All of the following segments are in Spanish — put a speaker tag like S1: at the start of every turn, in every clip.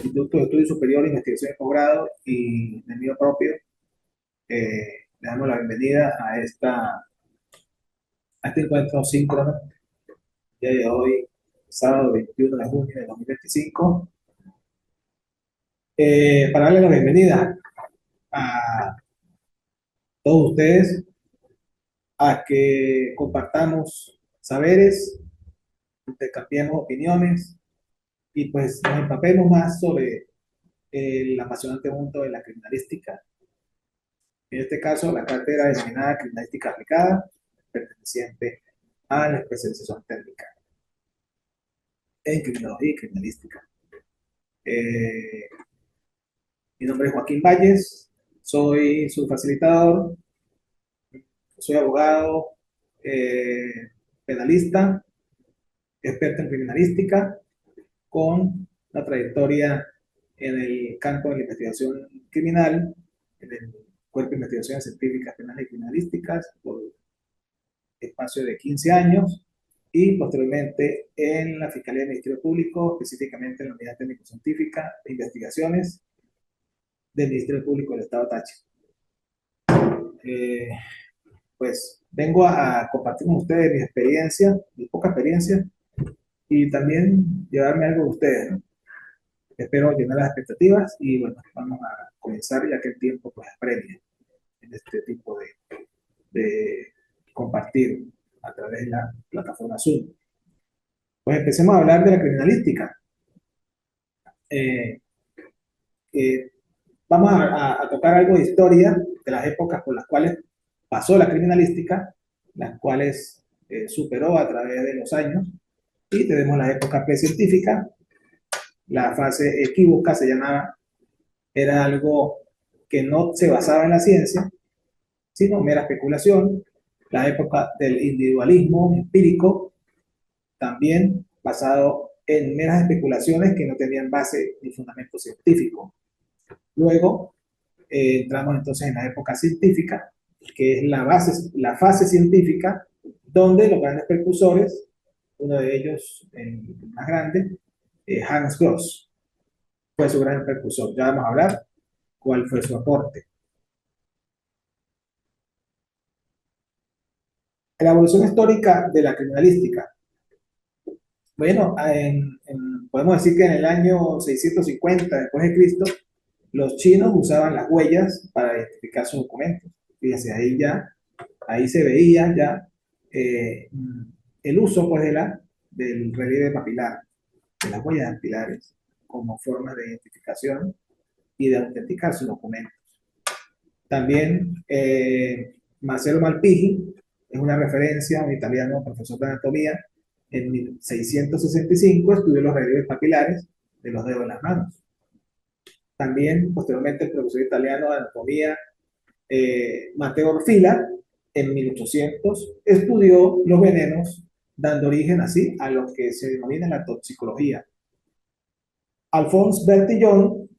S1: Instituto de Estudios Superiores, Investigación y Posgrado y del mío propio, le damos la bienvenida a este encuentro síncrono, día de hoy, sábado 21 de junio de 2025, para darle la bienvenida a todos ustedes a que compartamos saberes, intercambiemos opiniones y pues nos empapemos más sobre el apasionante mundo de la criminalística. En este caso, la cátedra denominada Criminalística Aplicada, perteneciente a la especialización técnica en criminología y criminalística. Eh, Mi nombre es Joaquín Valles, soy su facilitador, soy abogado, penalista, experto en criminalística, con una trayectoria en el campo de la investigación criminal, en el Cuerpo de Investigaciones Científicas Penales y Criminalísticas, por espacio de 15 años, y posteriormente en la Fiscalía del Ministerio Público, específicamente en la Unidad Técnico-Científica de Investigaciones del Ministerio Público del Estado Táchira. Eh, pues vengo a compartir con ustedes mi experiencia, mi poca experiencia, y también llevarme algo de ustedes, ¿no? Espero llenar las expectativas y bueno, vamos a comenzar ya que el tiempo pues apremia en este tipo de compartir a través de la plataforma Zoom. Pues empecemos a hablar de la criminalística. Eh, eh, Vamos a tocar algo de historia de las épocas por las cuales pasó la criminalística, las cuales superó a través de los años, y tenemos la época precientífica. La fase equívoca se llamaba, era algo que no se basaba en la ciencia, sino mera especulación. La época del individualismo empírico, también basado en meras especulaciones que no tenían base ni fundamento científico. Luego entramos entonces en la época científica, que es la fase científica, donde los grandes precursores, uno de ellos, el más grande, Hans Gross, fue su gran precursor. Ya vamos a hablar cuál fue su aporte. La evolución histórica de la criminalística. Bueno, podemos decir que en el año 650 después de Cristo, los chinos usaban las huellas para identificar sus documentos. Fíjense, ahí se veía ya eh, el uso pues, del relieve papilar, de las huellas dactilares, como forma de identificación y de autenticar sus documentos. También Marcelo Malpighi es una referencia, un italiano, profesor de anatomía, en 1665 estudió los relieves papilares de los dedos de las manos. También, posteriormente, el profesor italiano de anatomía, Matteo Orfila, en 1800, estudió los venenos, dando origen así a lo que se denomina la toxicología. Alphonse Bertillon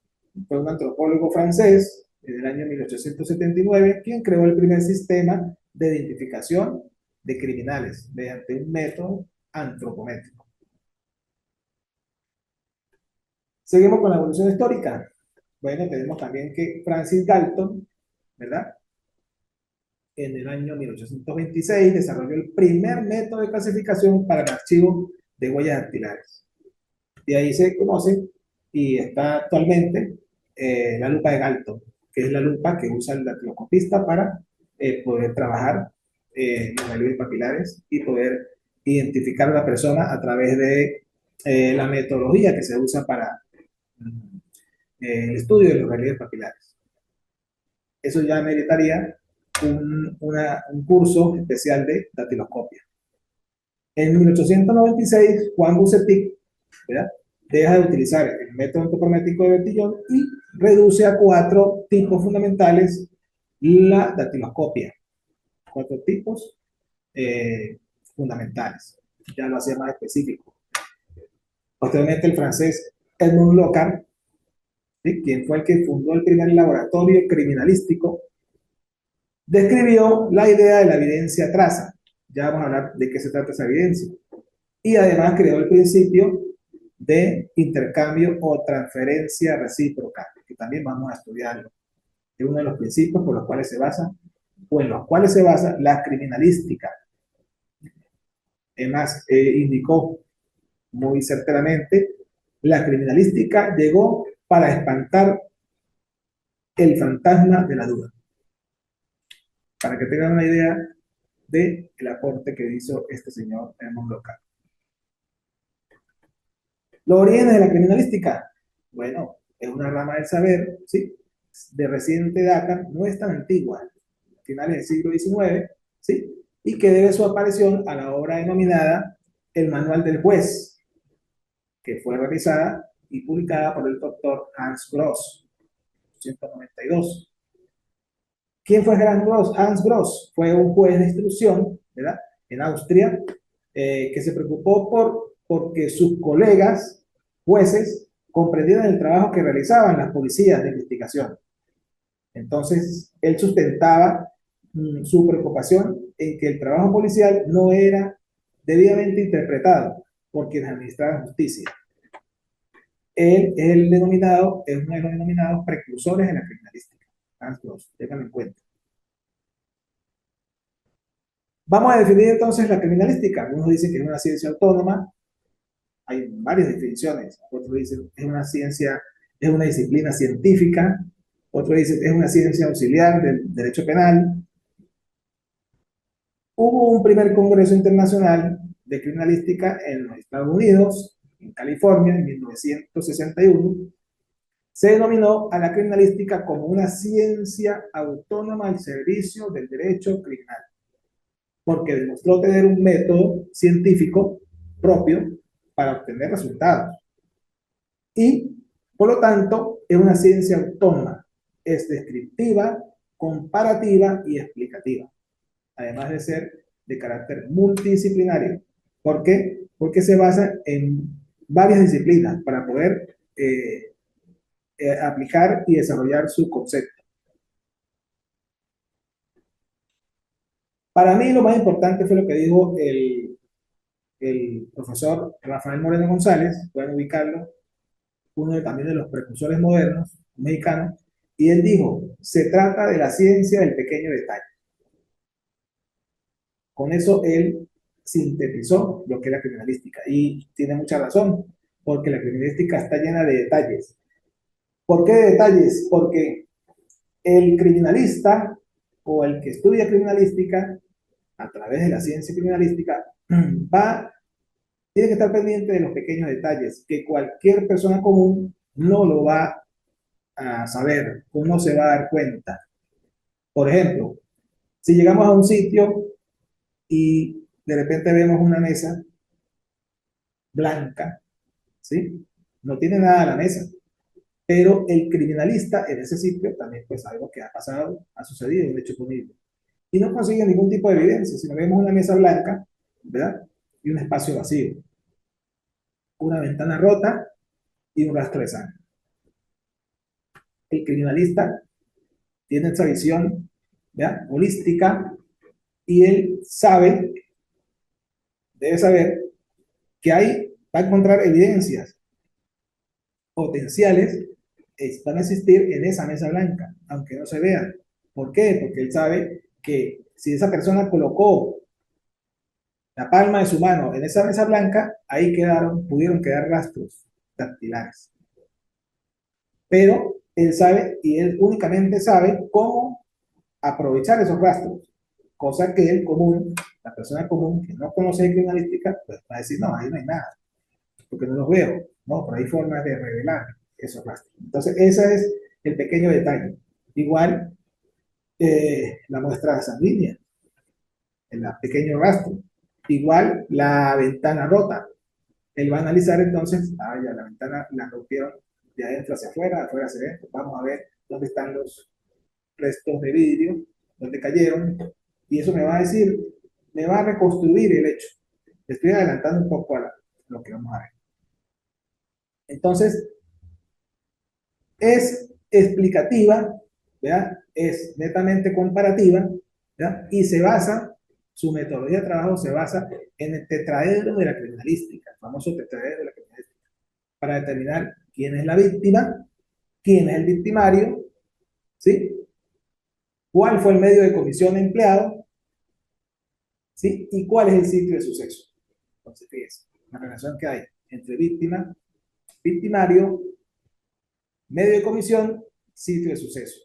S1: fue un antropólogo francés en el año 1879, quien creó el primer sistema de identificación de criminales mediante un método antropométrico. Seguimos con la evolución histórica. Bueno, tenemos también que Francis Galton, ¿verdad? En el año 1826 desarrolló el primer método de clasificación para el archivo de huellas dactilares. Y ahí se conoce y está actualmente la lupa de Galton, que es la lupa que usa el dactiloscopista para poder trabajar los relieves papilares y poder identificar a la persona a través de la metodología que se usa para el estudio de los relieves papilares. Eso ya meritaría un curso especial de dactiloscopia. En 1896, Juan Bucetic, ¿verdad?, deja de utilizar el método antropométrico de Bertillon y reduce a 4 tipos fundamentales la dactiloscopia. 4 tipos fundamentales. Ya lo hacía más específico. Posteriormente, el francés Edmond Locard, ¿sí?, quien fue el que fundó el primer laboratorio criminalístico, describió la idea de la evidencia traza. Ya vamos a hablar de qué se trata esa evidencia. Y además creó el principio de intercambio o transferencia recíproca, que también vamos a estudiarlo. Es uno de los principios por los cuales se basa, o en los cuales se basa la criminalística. Además, indicó muy certeramente, la criminalística llegó para espantar el fantasma de la duda. Para que tengan una idea del aporte que hizo este señor en el mundo local. Los orígenes de la criminalística. Bueno, es una rama del saber, ¿sí? De reciente data, no es tan antigua, finales del siglo XIX, ¿sí? Y que debe su aparición a la obra denominada El Manual del Juez, que fue realizada y publicada por el doctor Hans Gross, 1992. ¿Quién fue Hans Gross? Hans Gross fue un juez de instrucción, ¿verdad? En Austria, que se preocupó porque sus colegas jueces comprendieran el trabajo que realizaban las policías de investigación. Entonces, él sustentaba su preocupación en que el trabajo policial no era debidamente interpretado por quienes administraban justicia. Él es el denominado, es uno de los denominados precursores de la criminalística. Hans Gross, ténganlo en cuenta. Vamos a definir entonces la criminalística. Algunos dicen que es una ciencia autónoma, hay varias definiciones. Otros dicen que es una ciencia, es una disciplina científica. Otros dicen que es una ciencia auxiliar del derecho penal. Hubo un primer congreso internacional de criminalística en los Estados Unidos, en California, en 1961. Se denominó a la criminalística como una ciencia autónoma al servicio del derecho criminal, porque demostró tener un método científico propio para obtener resultados. Y, por lo tanto, es una ciencia autónoma, es descriptiva, comparativa y explicativa, además de ser de carácter multidisciplinario. ¿Por qué? Porque se basa en varias disciplinas para poder aplicar y desarrollar su concepto. Para mí lo más importante fue lo que dijo el profesor Rafael Moreno González, pueden ubicarlo, también de los precursores modernos mexicanos, y él dijo, se trata de la ciencia del pequeño detalle. Con eso él sintetizó lo que es la criminalística, y tiene mucha razón, porque la criminalística está llena de detalles. ¿Por qué de detalles? Porque el criminalista o el que estudia criminalística a través de la ciencia criminalística tiene que estar pendiente de los pequeños detalles que cualquier persona común no lo va a saber, no se va a dar cuenta. Por ejemplo, si llegamos a un sitio y de repente vemos una mesa blanca, ¿sí? No tiene nada a la mesa, pero el criminalista en ese sitio también pues algo que ha pasado, ha sucedido, un hecho punible. Y no consigue ningún tipo de evidencia, sino vemos una mesa blanca, ¿verdad? Y un espacio vacío, una ventana rota y un rastro de sangre. El criminalista tiene esa visión, ¿ya? Holística, y él sabe, debe saber, que ahí va a encontrar evidencias potenciales, van a existir en esa mesa blanca, aunque no se vean. ¿Por qué? Porque él sabe que si esa persona colocó la palma de su mano en esa mesa blanca, ahí pudieron quedar rastros dactilares. Pero él sabe, y él únicamente sabe cómo aprovechar esos rastros, cosa que el común, la persona común que no conoce de criminalística, pues va a decir, no, ahí no hay nada, porque no los veo, no, pero hay formas de revelar esos rastros. Entonces, ese es el pequeño detalle. Igual, la muestra sanguínea, el pequeño rastro. Igual, la ventana rota. Él va a analizar entonces, ya la ventana la rompieron de adentro hacia afuera, de afuera hacia adentro. Vamos a ver dónde están los restos de vidrio, dónde cayeron, y eso me va a decir, me va a reconstruir el hecho. Estoy adelantando un poco a lo que vamos a ver. Entonces, es explicativa, ¿verdad? Es netamente comparativa, ¿verdad? Y se basa, su metodología de trabajo se basa en el tetraedro de la criminalística, el famoso tetraedro de la criminalística. para determinar quién es la víctima, quién es el victimario, ¿sí? ¿Cuál fue el medio de comisión empleado? ¿Sí? ¿Y cuál es el sitio de suceso? Entonces, fíjense, la relación que hay entre víctima, victimario, medio de comisión, sitio de suceso.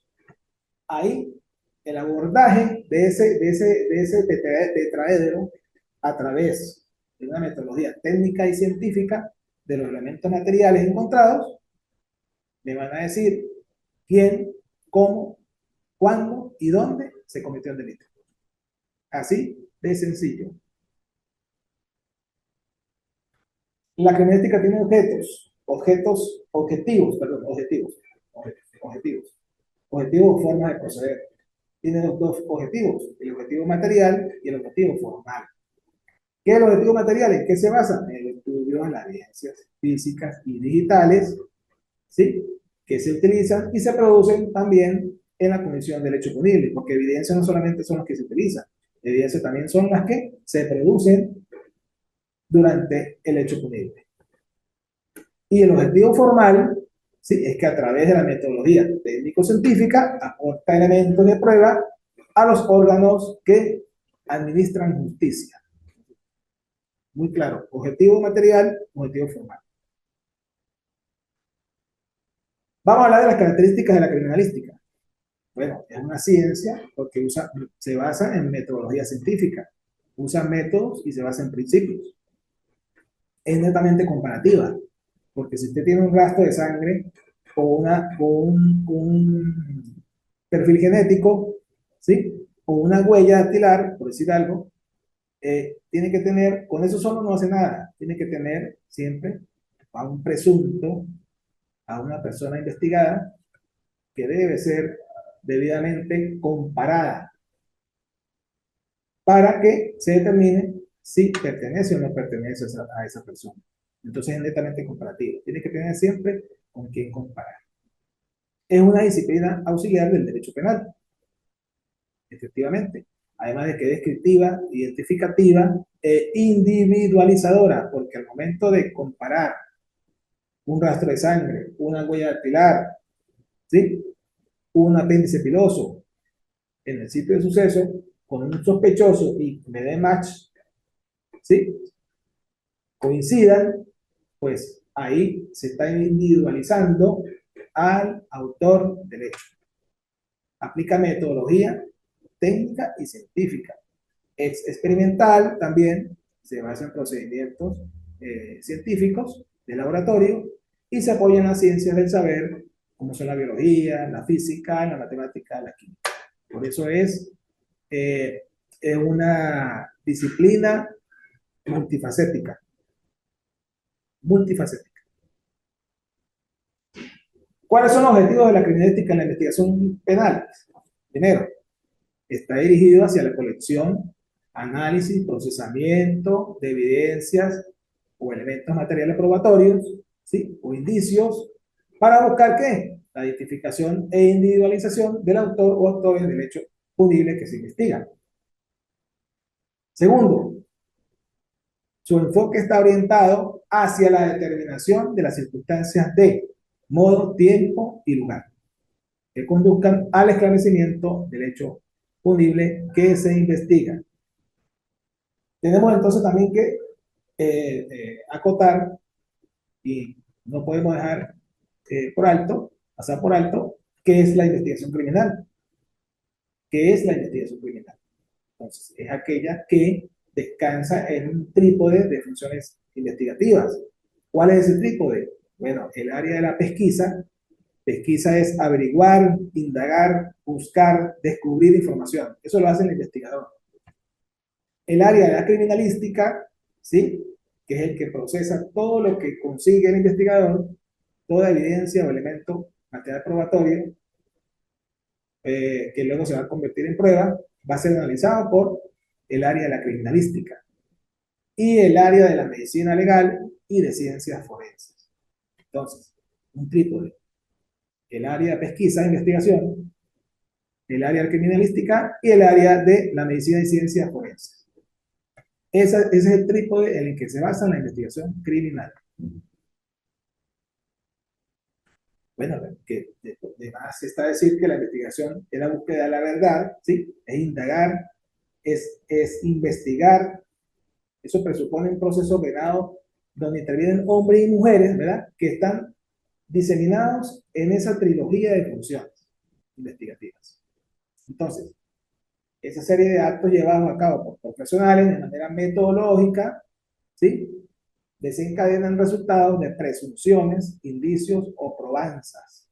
S1: Ahí, el abordaje de ese tetraedro a través de una metodología técnica y científica de los elementos materiales encontrados, me van a decir quién, cómo, cuándo y dónde se cometió el delito. Así de sencillo. La criminalística tiene objetivos, formas de proceder. Tiene dos objetivos, el objetivo material y el objetivo formal. ¿Qué es el objetivo material? ¿En qué se basa? En el estudio de las evidencias físicas y digitales, ¿sí? Que se utilizan y se producen también en la comisión del hecho punible, porque evidencias no solamente son las que se utilizan, evidencias también son las que se producen durante el hecho punible. Y el objetivo formal, ¿sí? Es que a través de la metodología técnico-científica aporta elementos de prueba a los órganos que administran justicia. Muy claro, objetivo material, objetivo formal. Vamos a hablar de las características de la criminalística. Bueno, es una ciencia porque se basa en metodología científica, usa métodos y se basa en principios. Es netamente comparativa, porque si usted tiene un rastro de sangre o un perfil genético, ¿sí? O una huella dactilar, por decir algo, tiene que tener, con eso solo no hace nada, tiene que tener siempre a un presunto, a una persona investigada que debe ser debidamente comparada para que se determine si pertenece o no pertenece a esa persona. Entonces es netamente comparativo. Tiene que tener siempre con quién comparar. Es una disciplina auxiliar del derecho penal, efectivamente. Además de que es descriptiva, identificativa e individualizadora, porque al momento de comparar un rastro de sangre, una huella dactilar, ¿sí? Un apéndice piloso en el sitio de suceso con un sospechoso y me dé match, ¿sí? Coincidan, pues ahí se está individualizando al autor del hecho. Aplica metodología técnica y científica. Es experimental también, se basa en procedimientos científicos de laboratorio y se apoya en las ciencias del saber, como son la biología, la física, la matemática, la química. Por eso eh, es una disciplina multifacética. Multifacética. ¿Cuáles son los objetivos de la criminalística en la investigación penal? Primero, está dirigido hacia la colección, análisis, procesamiento de evidencias o elementos materiales probatorios, ¿sí? O indicios, para buscar ¿qué? La identificación e individualización del autor o autores del hecho punible que se investiga. Segundo, su enfoque está orientado hacia la determinación de las circunstancias de modo, tiempo y lugar que conduzcan al esclarecimiento del hecho punible que se investiga. Tenemos entonces también que acotar, y no podemos dejar pasar por alto, qué es la investigación criminal. ¿Qué es la investigación criminal? Entonces, es aquella que descansa en un trípode de funciones investigativas. ¿Cuál es ese trípode? Bueno, el área de la pesquisa. Pesquisa es averiguar, indagar, buscar, descubrir información. Eso lo hace el investigador. El área de la criminalística, ¿sí? Que es el que procesa todo lo que consigue el investigador, toda evidencia o elemento material probatorio, que luego se va a convertir en prueba, va a ser analizado por el área de la criminalística y el área de la medicina legal y de ciencias forenses. Entonces, un trípode. El área de pesquisa e investigación, el área de criminalística y el área de la medicina y ciencias forenses. Ese es el trípode en el que se basa la investigación criminal. Bueno, que de más está decir que la investigación es la búsqueda de la verdad, ¿sí? Es indagar, es investigar. Eso presupone un proceso ordenado donde intervienen hombres y mujeres, ¿verdad? Que están diseminados en esa trilogía de funciones investigativas. Entonces, esa serie de actos llevados a cabo por profesionales de manera metodológica, ¿sí? Desencadenan resultados de presunciones, indicios o probanzas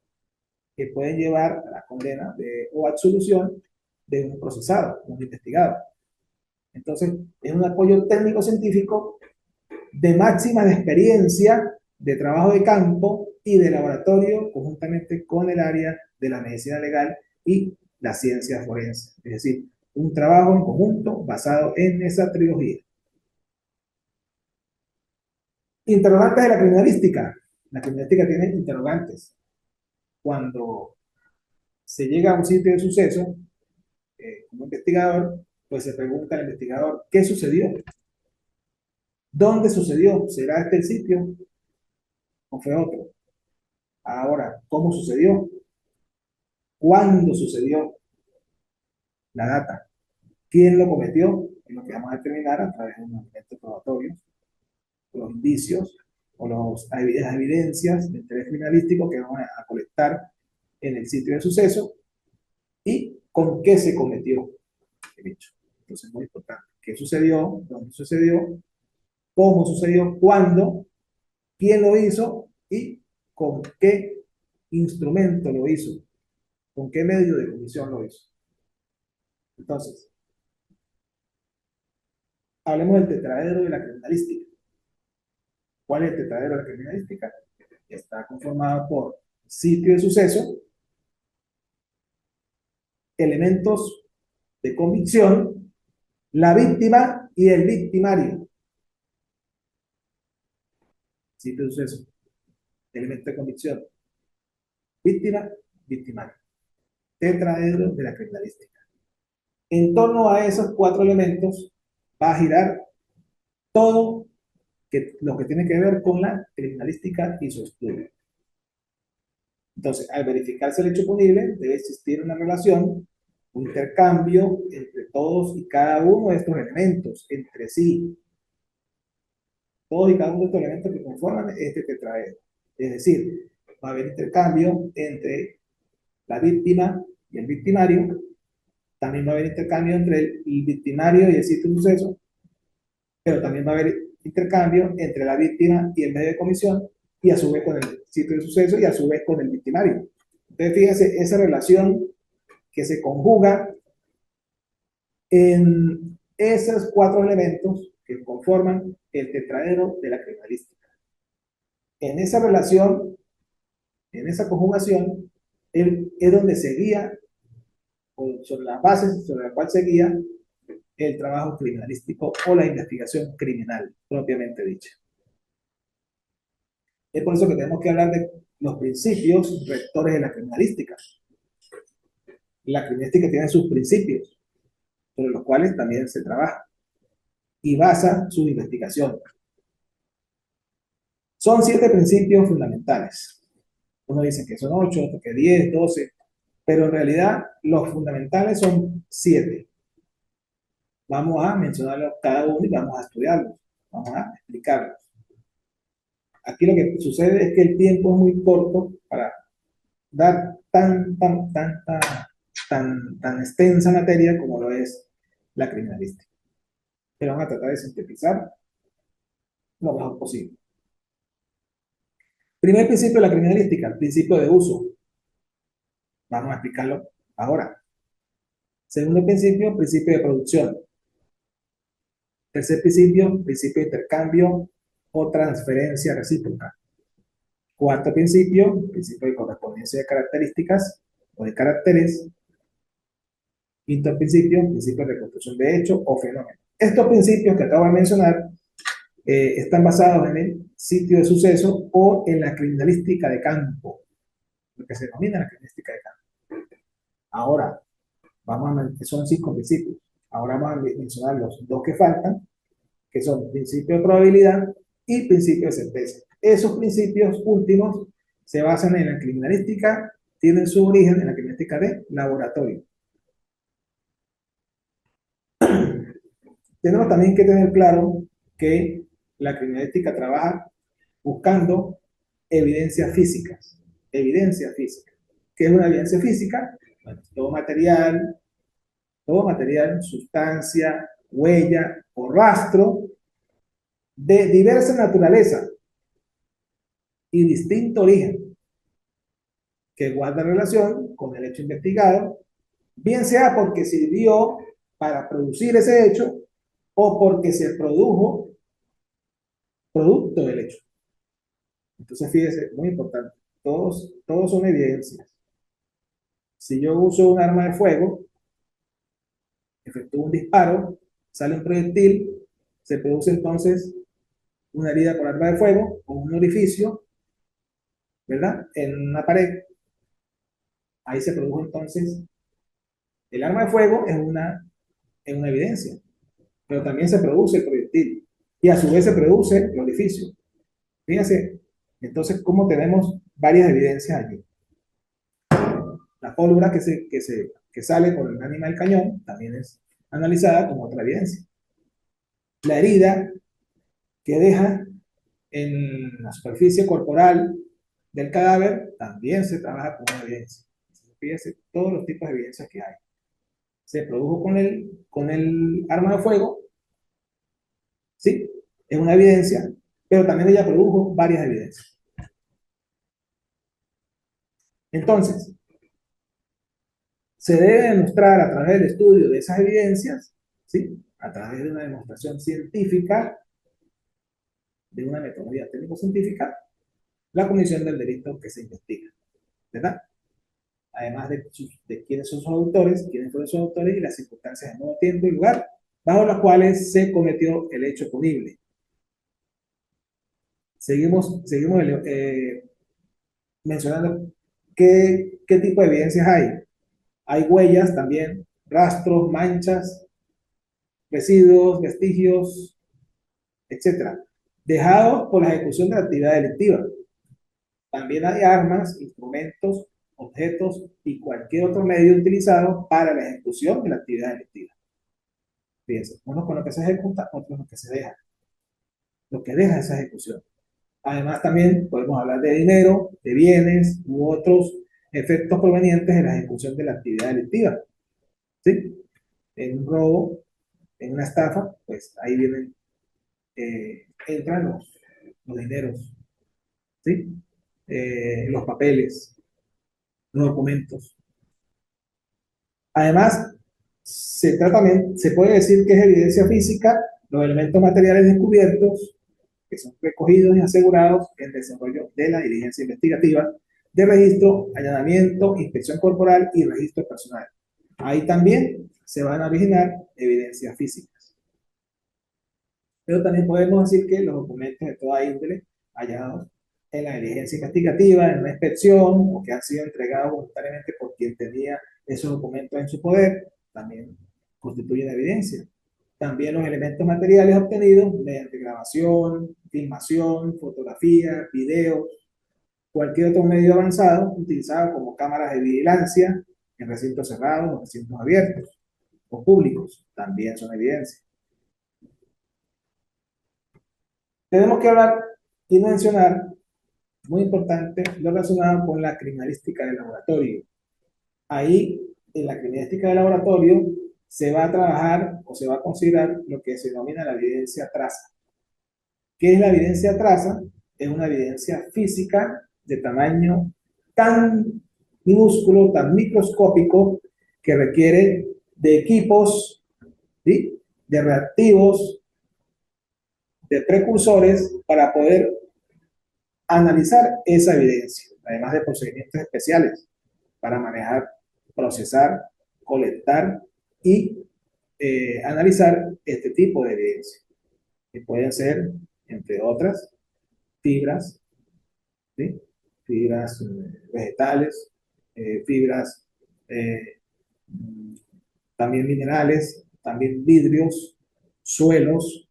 S1: que pueden llevar a la condena o absolución de un procesado, un investigado. Entonces, es un apoyo técnico-científico de máxima experiencia, de trabajo de campo y de laboratorio, conjuntamente con el área de la medicina legal y la ciencia forense. Es decir, un trabajo en conjunto basado en esa trilogía. Interrogantes de la criminalística. La criminalística tiene interrogantes. Cuando se llega a un sitio de suceso, como investigador, pues se pregunta al investigador, ¿qué sucedió? ¿Dónde sucedió? ¿Será este el sitio o fue otro? Ahora, ¿cómo sucedió? ¿Cuándo sucedió? La data. ¿Quién lo cometió? Es lo que vamos a determinar a través de unos elementos probatorios, los indicios o las evidencias de interés criminalístico que vamos a colectar en el sitio de suceso y con qué se cometió el hecho. Entonces es muy importante. ¿Qué sucedió? ¿Dónde sucedió? ¿Cómo sucedió? ¿Cuándo? ¿Quién lo hizo? ¿Y con qué instrumento lo hizo? ¿Con qué medio de comisión lo hizo? Entonces, hablemos del tetraedro de la criminalística. ¿Cuál es el tetraedro de la criminalística? Está conformado por sitio de suceso, elementos de convicción, la víctima y el victimario. Sitio de suceso, elemento de convicción, víctima, victimario. Tetraedro de la criminalística. En torno a esos cuatro elementos va a girar todo lo que tiene que ver con la criminalística y su estudio. Entonces, al verificarse el hecho punible, debe existir una relación, un intercambio entre todos y cada uno de estos elementos, entre sí. Todos y cada uno de estos elementos que conforman este tetraedro. Es decir, va a haber intercambio entre la víctima y el victimario. También va a haber intercambio entre el victimario y el sitio de suceso, pero también va a haber intercambio entre la víctima y el medio de comisión, y a su vez con el sitio de suceso y a su vez con el victimario. Entonces, fíjense esa relación que se conjuga en esos cuatro elementos que conforman el tetraedro de la criminalística. En esa relación, en esa conjugación, es donde se guía, sobre las bases sobre las cuales se guía el trabajo criminalístico o la investigación criminal, propiamente dicha. Es por eso que tenemos que hablar de los principios rectores de la criminalística. La criminalística tiene sus principios, sobre los cuales también se trabaja y basa sus investigaciones. Son 7 principios fundamentales. Uno dice que son 8, otro que 10, 12, pero en realidad los fundamentales son 7. Vamos a mencionarlos cada uno y vamos a estudiarlos, vamos a explicarlos. Aquí lo que sucede es que el tiempo es muy corto para dar tan extensa materia como lo es la criminalística. Pero vamos a tratar de sintetizar lo mejor posible. Primer principio de la criminalística, el principio de uso. Vamos a explicarlo ahora. Segundo principio, principio de producción. Tercer principio, principio de intercambio o transferencia recíproca. Cuarto principio, principio de correspondencia de características o de caracteres. Quinto principio, principio de reconstrucción de hecho o fenómeno. Estos principios que acabo de mencionar están basados en el sitio de suceso o en la criminalística de campo, lo que se denomina la criminalística de campo. Ahora, son 5 principios. Ahora vamos a mencionar los 2 que faltan, que son principio de probabilidad y principio de certeza. Esos principios últimos se basan en la criminalística, tienen su origen en la criminalística de laboratorio. Tenemos también que tener claro que la criminalística trabaja buscando evidencias físicas. Evidencia física. ¿Qué es una evidencia física? Bueno, todo material, sustancia, huella o rastro de diversa naturaleza y distinto origen que guarda relación con el hecho investigado, bien sea porque sirvió para producir ese hecho o porque se produjo producto del hecho. Entonces, fíjese, muy importante, todos son evidencias. Si yo uso un arma de fuego, efectúo un disparo, sale un proyectil, se produce entonces una herida por arma de fuego o un orificio, ¿verdad? En una pared, ahí se produjo entonces, el arma de fuego es una evidencia, pero también se produce el proyectil y a su vez se produce el orificio. Fíjense, entonces, ¿cómo tenemos varias evidencias allí? La pólvora que sale por el ánima del cañón también es analizada como otra evidencia. La herida que deja en la superficie corporal del cadáver también se trabaja como una evidencia. Fíjense todos los tipos de evidencias que hay. Se produjo con el arma de fuego, ¿sí? Es una evidencia, pero también ella produjo varias evidencias. Entonces, se debe demostrar a través del estudio de esas evidencias, ¿sí? A través de una demostración científica, de una metodología técnico-científica, la comisión del delito que se investiga, ¿verdad? Además de quiénes son sus autores, quiénes fueron sus autores y las circunstancias de modo, tiempo y lugar bajo las cuales se cometió el hecho punible. Seguimos mencionando qué tipo de evidencias hay. Hay huellas también, rastros, manchas, residuos, vestigios, etcétera, dejados por la ejecución de la actividad delictiva. También hay armas, instrumentos, objetos y cualquier otro medio utilizado para la ejecución de la actividad delictiva. Fíjense, uno con lo que se ejecuta, otro con lo que se deja, lo que deja esa ejecución. Además, también podemos hablar de dinero, de bienes u otros efectos provenientes de la ejecución de la actividad delictiva. ¿Sí? En un robo, en una estafa, pues ahí vienen, entran los dineros, ¿sí? Los papeles, los documentos. Además, se puede decir que es evidencia física los elementos materiales descubiertos que son recogidos y asegurados en el desarrollo de la diligencia investigativa de registro, allanamiento, inspección corporal y registro personal. Ahí también se van a originar evidencias físicas. Pero también podemos decir que los documentos de toda índole hallados en la diligencia investigativa, en una inspección, o que han sido entregados voluntariamente por quien tenía esos documentos en su poder, también constituyen evidencia. También los elementos materiales obtenidos mediante grabación, filmación, fotografía, video, cualquier otro medio avanzado utilizado como cámaras de vigilancia en recintos cerrados o recintos abiertos o públicos, también son evidencia. Tenemos que hablar y mencionar, muy importante, lo relacionado con la criminalística de laboratorio. Ahí, en la criminalística de laboratorio, se va a trabajar o se va a considerar lo que se denomina la evidencia traza. ¿Qué es la evidencia traza? Es una evidencia física de tamaño tan minúsculo, tan microscópico, que requiere de equipos, ¿sí? De reactivos, de precursores para poder analizar esa evidencia, además de procedimientos especiales para manejar, procesar, colectar y analizar este tipo de evidencia, que pueden ser, entre otras, fibras, ¿sí? Fibras vegetales, fibras eh, también minerales, también vidrios, suelos,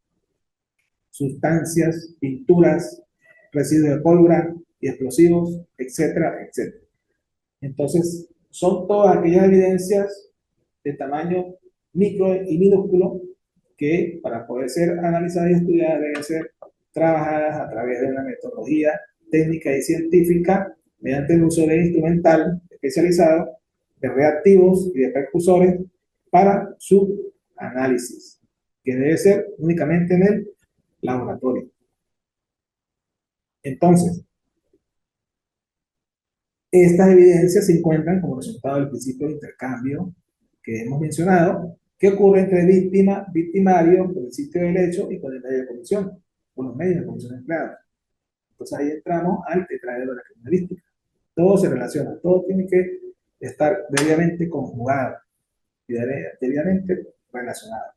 S1: sustancias, pinturas, residuos de pólvora, y explosivos, etcétera, etcétera. Entonces, son todas aquellas evidencias de tamaño micro y minúsculo que para poder ser analizadas y estudiadas deben ser trabajadas a través de una metodología técnica y científica mediante el uso de instrumental especializado, de reactivos y de precursores para su análisis, que debe ser únicamente en el laboratorio. Entonces, estas evidencias se encuentran como resultado del principio de intercambio que hemos mencionado, que ocurre entre víctima, victimario, con el sitio del hecho y con el medio de comisión, con los medios de comisión empleados. Entonces ahí entramos al tetraedro de la criminalística. Todo se relaciona, todo tiene que estar debidamente conjugado y debidamente relacionado.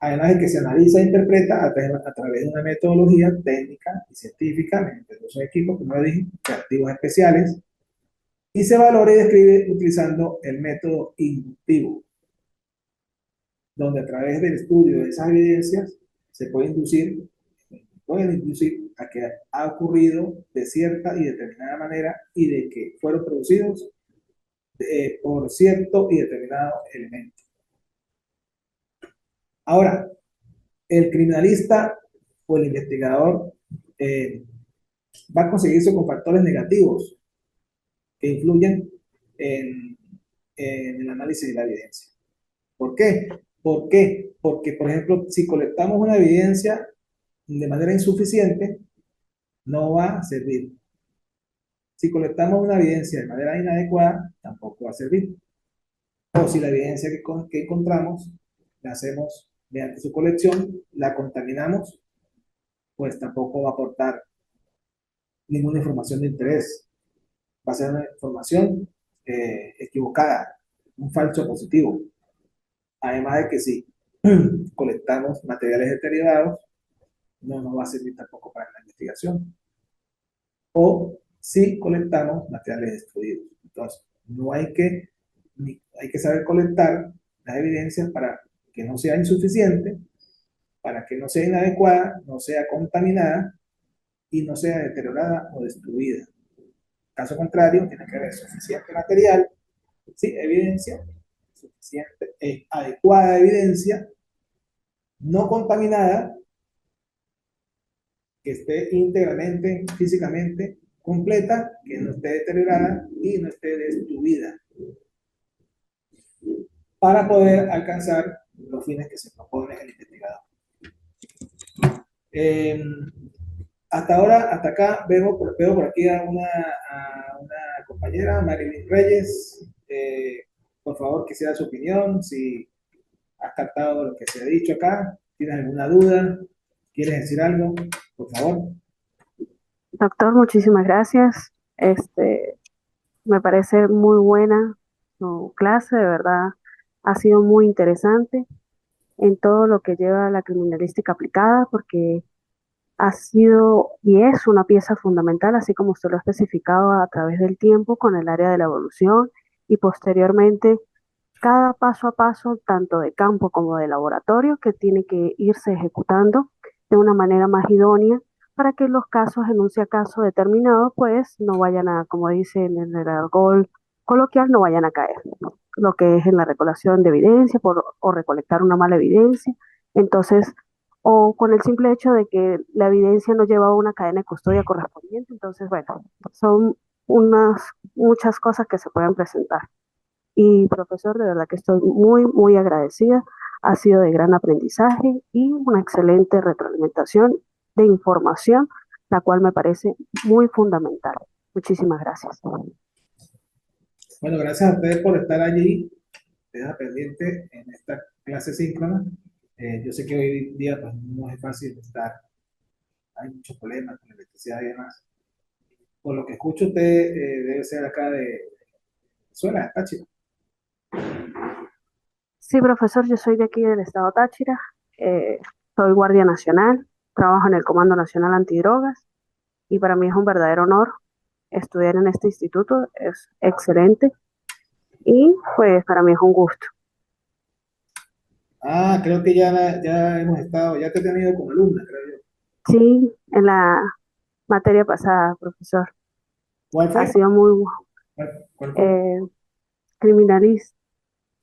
S1: Además de que se analiza e interpreta a través de una metodología técnica y científica, mediante el uso de equipos, como lo dije, reactivos especiales, y se valora y describe utilizando el método inductivo, donde a través del estudio de esas evidencias se pueden inducir a que ha ocurrido de cierta y determinada manera y de que fueron producidos por cierto y determinado elemento. Ahora, el criminalista o el investigador eh, va a conseguirse con factores negativos que influyen en, en el análisis de la evidencia. ¿Por qué? ¿Por qué? Porque, por ejemplo, si colectamos una evidencia de manera insuficiente, no va a servir. Si colectamos una evidencia de manera inadecuada, tampoco va a servir. O si la evidencia que encontramos la hacemos mediante su colección, la contaminamos, pues tampoco va a aportar ninguna información de interés. Va a ser una información equivocada, un falso positivo. Además de que si colectamos materiales deteriorados, no nos va a servir tampoco para la investigación. O si colectamos materiales destruidos. Entonces, no hay que saber colectar las evidencias para que no sea insuficiente, para que no sea inadecuada, no sea contaminada y no sea deteriorada o destruida. Caso contrario, tiene que haber suficiente material, ¿sí? Evidencia, suficiente, adecuada evidencia, no contaminada, que esté íntegramente, físicamente completa, que no esté deteriorada y no esté destruida, para poder alcanzar los fines que se propone el investigador. Eh, hasta ahora, hasta acá, veo por aquí a una compañera, Marilyn Reyes. Por favor, quisiera su opinión, si has captado lo que se ha dicho acá, tienes alguna duda, quieres decir algo, por favor.
S2: Doctor, muchísimas gracias. Me parece muy buena su clase, de verdad ha sido muy interesante en todo lo que lleva a la criminalística aplicada, porque ha sido y es una pieza fundamental, así como usted lo ha especificado a través del tiempo con el área de la evolución y posteriormente cada paso a paso, tanto de campo como de laboratorio, que tiene que irse ejecutando de una manera más idónea para que los casos, en un si acaso determinado, pues no vayan a, como dicen en el argot coloquial, no vayan a caer, ¿no? Lo que es en la recolección de evidencia o recolectar una mala evidencia. Entonces, o con el simple hecho de que la evidencia no lleva una cadena de custodia correspondiente. Entonces, bueno, son unas muchas cosas que se pueden presentar. Y profesor, de verdad que estoy muy, muy agradecida. Ha sido de gran aprendizaje y una excelente retroalimentación de información, la cual me parece muy fundamental. Muchísimas gracias.
S1: Bueno, gracias a ustedes por estar allí, queda pendiente en esta clase síncrona. Yo sé que hoy día pues, no es fácil estar, hay muchos problemas con la electricidad y demás. Por lo que escucho, usted debe ser acá de Venezuela, Táchira.
S2: Sí, profesor, yo soy de aquí del estado Táchira, eh, soy guardia nacional, trabajo en el Comando Nacional Antidrogas y para mí es un verdadero honor estudiar en este instituto, es excelente y pues para mí es un gusto.
S1: Ah, creo que ya hemos estado, ya te he tenido como alumna, creo yo.
S2: Sí, materia pasada, profesor.
S1: ¿Cuál
S2: Ha
S1: fue?
S2: sido muy
S1: ¿Cuál fue?
S2: eh, criminalis,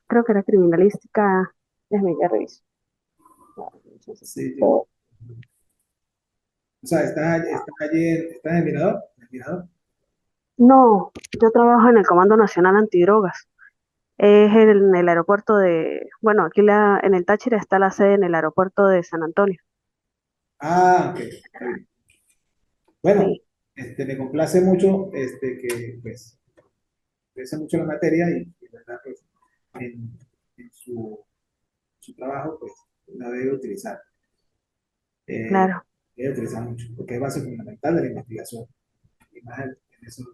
S2: creo que era criminalística, déjame ya reviso.
S1: Sí, o sea, estás en el Mirador, en el Mirador.
S2: No, yo trabajo en el Comando Nacional Antidrogas. Es en el aeropuerto de, bueno, aquí en el Táchira está la sede en el aeropuerto de San Antonio.
S1: Ah, ok, está bien. Bueno,
S2: Sí,
S1: me complace mucho que pues interesa mucho la materia y verdad, pues, en su trabajo, pues la debe utilizar. Eh,
S2: claro.
S1: Debe utilizar mucho, porque es base fundamental de la investigación, y más en esos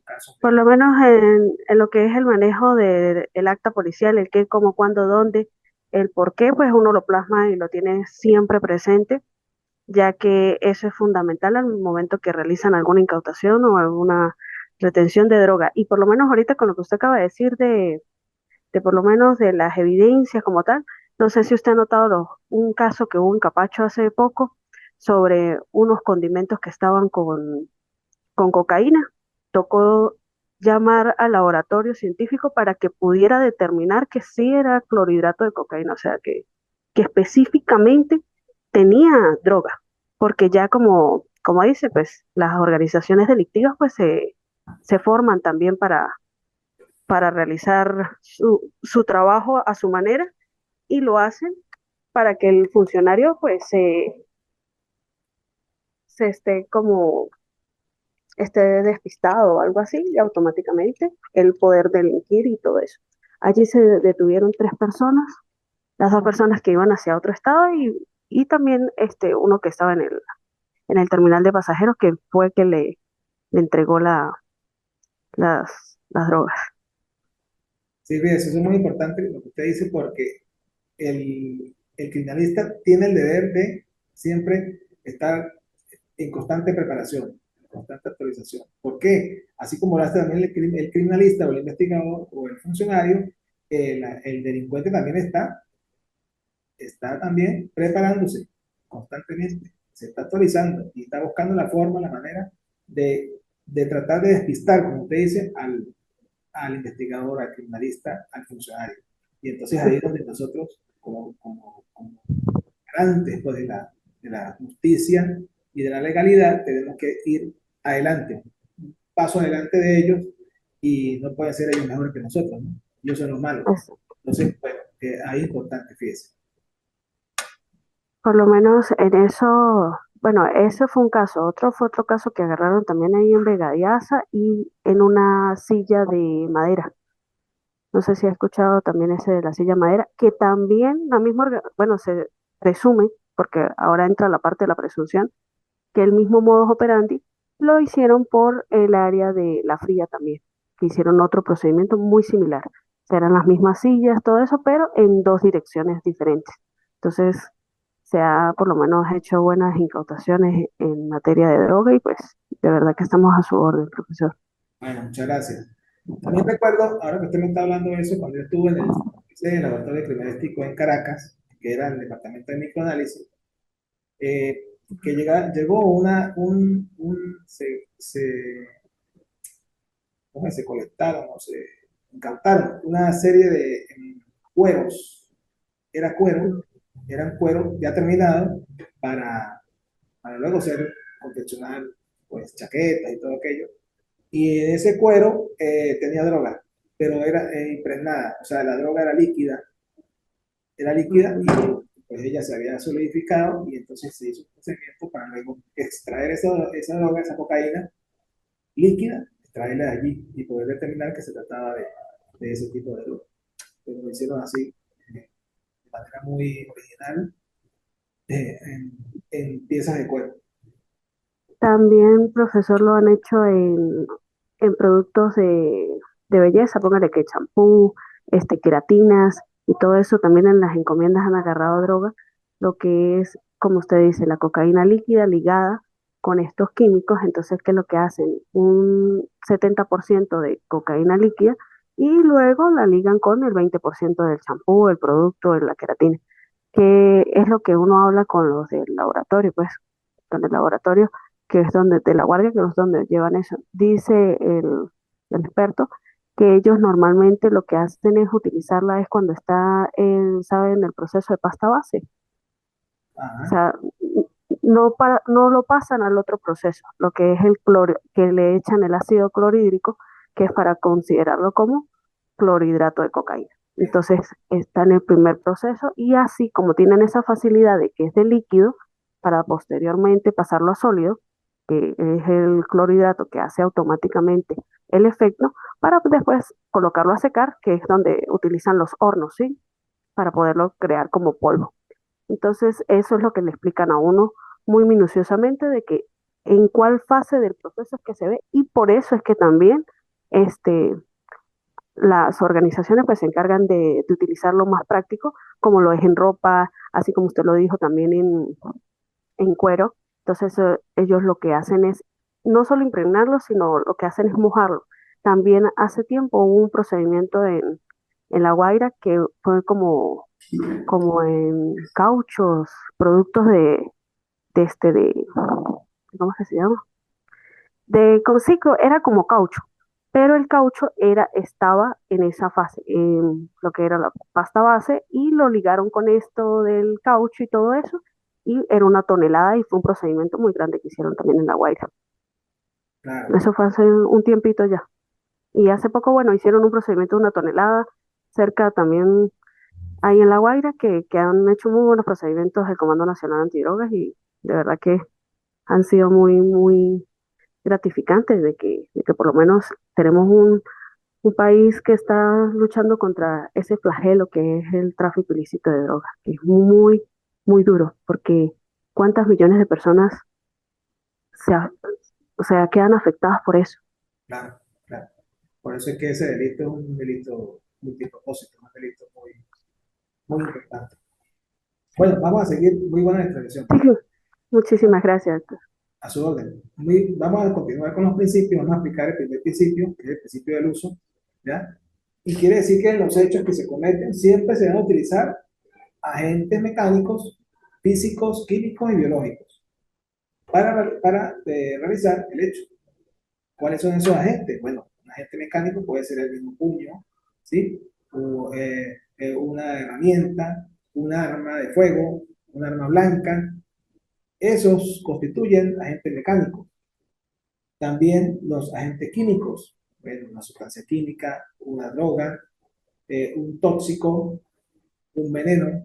S1: casos
S2: Por lo menos en lo que es el manejo del acta policial, el qué, cómo, cuándo, dónde, el por qué, pues uno lo plasma y lo tiene siempre presente, ya que eso es fundamental al momento que realizan alguna incautación o alguna retención de droga. Y por lo menos ahorita con lo que usted acaba de decir de por lo menos de las evidencias como tal, no sé si usted ha notado un caso que hubo en Capacho hace poco sobre unos condimentos que estaban con cocaína. Tocó llamar al laboratorio científico para que pudiera determinar que sí era clorhidrato de cocaína, o sea, que específicamente tenía droga, porque ya como dice, pues las organizaciones delictivas pues se forman también para realizar su trabajo a su manera y lo hacen para que el funcionario pues se esté como esté despistado o algo así, y automáticamente el poder delinquir y todo eso. Allí se detuvieron 3 personas, las 2 personas que iban hacia otro estado y también uno que estaba en el terminal de pasajeros, que fue que le entregó las drogas.
S1: sí, fíjese, eso es muy importante lo que usted dice porque el criminalista tiene el deber de siempre estar en constante preparación, en constante actualización. ¿Por qué? Así como lo hace también el criminalista o el investigador o el funcionario, el delincuente también está también preparándose constantemente, se está actualizando y está buscando la forma, la manera de tratar de despistar, como usted dice, al investigador, al criminalista, al funcionario. Y entonces ahí es donde nosotros, como garantes pues, de la justicia y de la legalidad, tenemos que ir adelante, un paso adelante de ellos, y no pueden ser ellos mejores que nosotros, ¿no? Ellos son los malos.
S2: Pues,
S1: Entonces, bueno, ahí es importante, fíjese.
S2: por lo menos en eso, bueno, ese fue un caso. Otro fue otro caso que agarraron también ahí en Vegadiaza y en una silla de madera. No sé si ha escuchado también ese de la silla de madera, que también la misma, bueno, se presume, porque ahora entra la parte de la presunción, que el mismo modus operandi lo hicieron por el área de la fría también, que hicieron otro procedimiento muy similar. Serán las mismas sillas, todo eso, pero en 2 direcciones diferentes. Entonces, se ha por lo menos hecho buenas incautaciones en materia de droga y pues de verdad que estamos a su orden, profesor.
S1: Bueno, muchas gracias. También recuerdo, ahora que usted me está hablando de eso, cuando yo estuve en el laboratorio criminalístico en Caracas, que era el departamento de microanálisis, eh, que llegó ¿cómo se colectaron o se incautaron una serie de cueros, era cuero,
S2: Mm.
S1: eran cueros ya terminados para luego ser confeccionar pues chaquetas y todo aquello. Y ese cuero tenía droga, pero era impregnada, o sea, la droga era líquida
S2: Mm.
S1: y pues ella se había solidificado y entonces se hizo un procedimiento para luego extraer esa droga, esa cocaína líquida, extraerla de allí y poder determinar que se trataba de ese tipo de droga. Pero lo hicieron así, de manera muy original, en piezas de cuero.
S2: También, profesor, lo han hecho en productos de belleza, póngale que champú, queratinas y todo eso, también en las encomiendas han agarrado droga, lo que es, como usted dice, la cocaína líquida ligada con estos químicos, entonces, ¿qué es lo que hacen? Un 70% de cocaína líquida y luego la ligan con el 20% del champú, el producto, de la queratina, que es lo que uno habla con los del laboratorio, pues, con el laboratorio. que es donde, de la guardia, que es donde llevan eso. Dice el experto que ellos normalmente lo que hacen es utilizarla es cuando está, ¿saben? En el proceso de pasta base. O
S1: Ajá,
S2: sea, no lo pasan al otro proceso, lo que es el cloro, que le echan el ácido clorhídrico, que es para considerarlo como clorhidrato de cocaína. Entonces está en el primer proceso y así como tienen esa facilidad de que es de líquido, para posteriormente pasarlo a sólido, que es el clorhidrato que hace automáticamente el efecto, para después colocarlo a secar, que es donde utilizan los hornos, ¿sí? Para poderlo crear como polvo. Entonces, eso es lo que le explican a uno muy minuciosamente de que en cuál fase del proceso es que se ve y por eso es que también este, las organizaciones pues se encargan de utilizar lo más práctico, como lo es en ropa, así como usted lo dijo también en cuero. Entonces, ellos lo que hacen es no solo impregnarlo, sino lo que hacen es mojarlo. También hace tiempo hubo un procedimiento en La Guaira que fue como en cauchos, productos de este, de, ¿cómo es que se llama? Como sí, era como caucho, pero el caucho estaba en esa fase, en lo que era la pasta base, y lo ligaron con esto del caucho y todo eso, y era una tonelada y fue un procedimiento muy grande que hicieron también en La Guaira.
S1: claro.
S2: Eso fue hace un tiempito ya. Y hace poco, bueno, hicieron un procedimiento de una tonelada cerca también ahí en La Guaira que han hecho muy buenos procedimientos del Comando Nacional Antidrogas y de verdad que han sido muy, muy gratificantes de que por lo menos tenemos un país que está luchando contra ese flagelo que es el tráfico ilícito de drogas, que es muy, muy duro, porque cuántas millones de personas se, a- o sea, quedan afectadas por eso.
S1: Claro, claro. Por eso es que ese delito es un delito multipropósito, un delito muy, muy importante. Bueno, vamos a seguir. Muy buena intervención.
S2: Sí, muchísimas gracias.
S1: A su orden. Vamos a continuar con los principios. Vamos a aplicar el primer principio, que es el principio del uso. ¿Ya? Y quiere decir que en los hechos que se cometen siempre se van a utilizar agentes mecánicos, físicos, químicos y biológicos para realizar el hecho. ¿Cuáles son esos agentes? Bueno, un agente mecánico puede ser el mismo puño, ¿sí? O, una herramienta, un arma de fuego, un arma blanca. Esos constituyen agentes mecánicos. También los agentes químicos, bueno, una sustancia química, una droga, un tóxico, un veneno.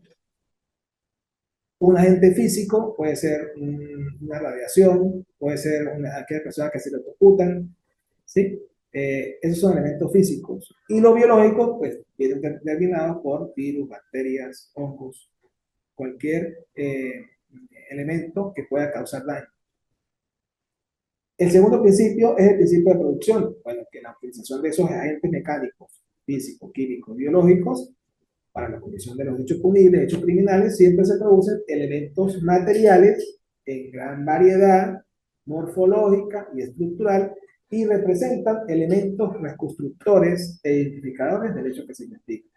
S1: Un agente físico puede ser una radiación, puede ser aquellas personas que se le electrocutan, ¿sí? Esos son elementos físicos. Y los biológicos, pues, vienen determinados por virus, bacterias, hongos, cualquier elemento que pueda causar daño. El segundo principio es el principio de producción. Bueno, que la utilización de esos agentes mecánicos, físicos, químicos, biológicos, para la comisión de los hechos punibles, hechos criminales, siempre se producen elementos materiales en gran variedad morfológica y estructural y representan elementos reconstructores e identificadores del hecho que se investiga.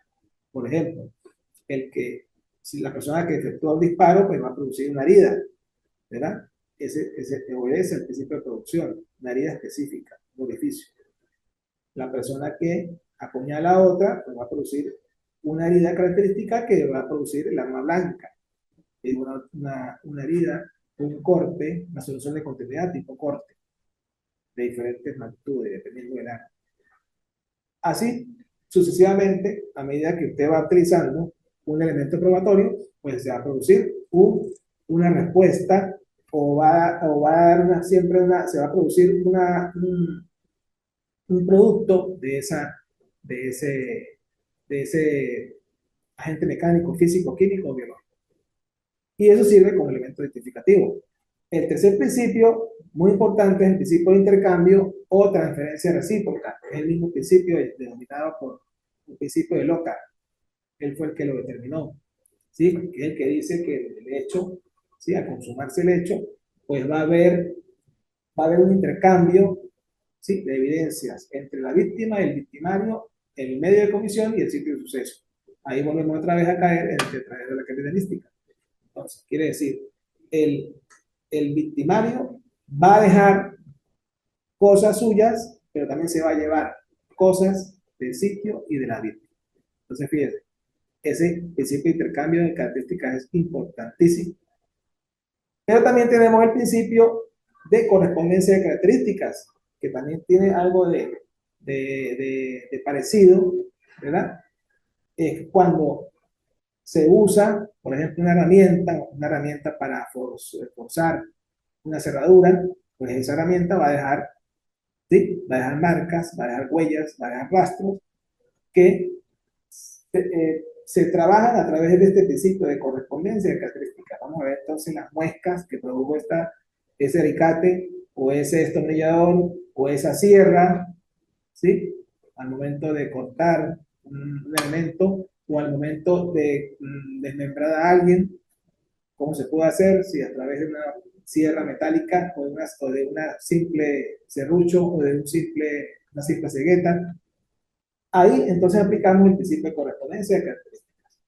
S1: Por ejemplo, si la persona que efectúa un disparo, pues va a producir una herida, ¿verdad? Ese obedece al principio de producción, una herida específica, un orificio. La persona que apuñala a otra, pues va a producir una herida característica que va a producir el arma blanca. Es una herida, un corte, una solución de continuidad tipo corte, de diferentes magnitudes, dependiendo del arma. Así, sucesivamente, a medida que usted va utilizando un elemento probatorio, pues se va a producir una respuesta o va a dar siempre se va a producir un producto de ese, de ese agente mecánico, físico, químico o biológico. Y eso sirve como elemento identificativo. El tercer principio, muy importante, es el principio de intercambio o transferencia recíproca. Es el mismo principio denominado por el principio de Locke. Él fue el que lo determinó. ¿Sí? Que es el que dice que el hecho, ¿sí? Al consumarse el hecho, pues va a haber un intercambio, ¿sí? De evidencias entre la víctima y el victimario, el medio de comisión y el sitio de suceso. Ahí volvemos otra vez a caer en el través de la criminalística. Entonces, quiere decir, el, el victimario va a dejar cosas suyas, pero también se va a llevar cosas del sitio y de la vida. Entonces, fíjense, ese principio de intercambio de características es importantísimo. Pero también tenemos el principio de correspondencia de características, que también tiene algo de parecido, ¿verdad? Es cuando se usa, por ejemplo, una herramienta para forzar una cerradura, pues esa herramienta va a dejar, ¿sí? Va a dejar marcas, va a dejar huellas, va a dejar rastros que se trabajan a través de este principio de correspondencia de características. Vamos a ver entonces las muescas que produjo ese alicate o ese destornillador o esa sierra, ¿sí? Al momento de cortar un elemento o al momento de desmembrar a alguien, ¿cómo se puede hacer? Si a través de una sierra metálica o de una simple serrucho o de una simple cegueta. Ahí entonces aplicamos el principio de correspondencia de características.